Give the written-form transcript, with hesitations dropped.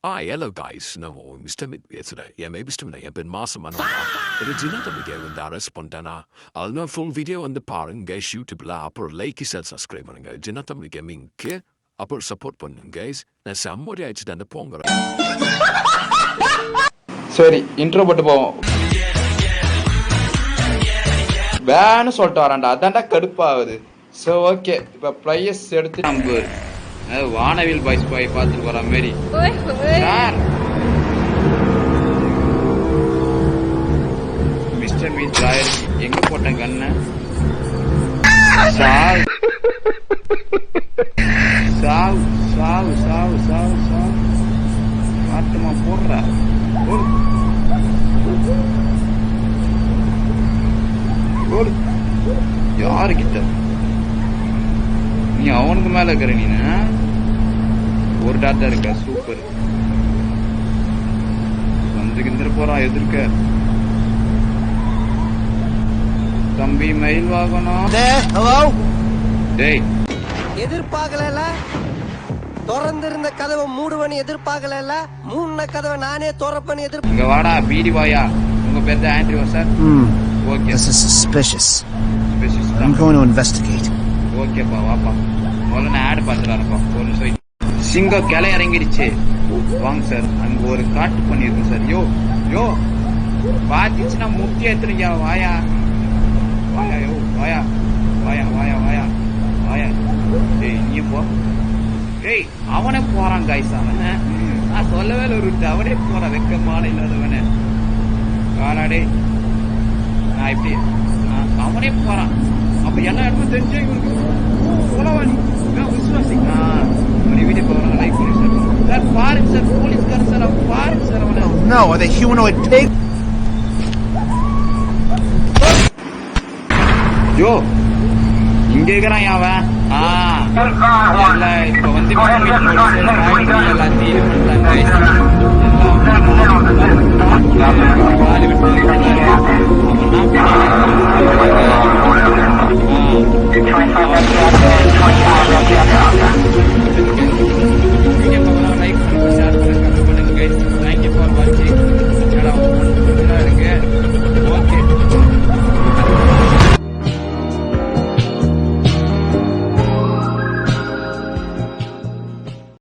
Hello guys, no, Mr. Midway. Yeah, maybe Mr. Midway, but Master Man. Regina Tamige with Dara Spontana. I'll know full video on the paring, guys, YouTube la, upper like self subscribe on Regina Tamige mink, upper support pun, guys. நான் செம்மடி ஆயிடுச்சு அந்த போங்கற. சரி intro போட்டு போவோம். வேன்னு சொல்லிட்டு வரான்டா, அதான்டா கடுப்பாகுது. So okay, இப்போ ப்ளையர்ஸ் எடுத்து நம்ம வானவில் பாய்ஸ் போய் பார்த்துட்டு போகிற மாரி சார் மிஸ்டர் மீட் ராயர் எங்கே போட்டேன் கண்ணை சாவு சாவு சாவு சாவு சாவு சாவு மாட்டுமா போடுறா யாருக்கிட்ட நீ அவனுக்கு மேல இருக்கிற நீ ஒரு டாட்டா இருக்கா சூப்பர் வந்துக்கிந்திர போறான் எதிர்க்க தம்பி மயில் வாகனம் டேய் எதிர்பார்க்கல திறந்திருந்த கதவை மூடுவனு எதிர்பார்க்கல மூணு கதவை நானே திறப்பேன்னு இங்க வாடா பீடி வாயா உங்க பேர் தான் Andrew sir okay This is suspicious. I'm going to investigate. ஓகேப்பா வாப்பா முதல்ல நான் ஆடு பார்த்துடாருப்பா ஒரு நிமிஷம் சிங்கம் கிளை இறங்கிடுச்சு வாங்க சார் அங்க ஒரு காட்டு பண்ணிருக்கோம் சார் யோ யோ பாத்துச்சுன்னா முக்கிய எடுத்துருக்கியா வாயா வாயா யோ வாயா வாயா வாயா வாயா வாயா டேய் நீ போ டேய் அவனே போறான் காய்ஸ் அவன நான் சொல்லவே ஒரு அவனே போறான் வெக்கமான இல்லாதவன காலாடே நான் இப்படி அவனே போறான் அப்ப எல்லா இடமும் தெரிஞ்சே சொல்லவாணி விசுவாசி வீடியோ போறாங்க லைக் பண்ணி சார் பாருங்க சார் போலீஸ்கார சார் அவன் பாருங்க சார் அவனை No, are they humanoid pig? யோ இங்க இருக்கிறான் அவன் இப்ப வந்து எல்லாத்தையும்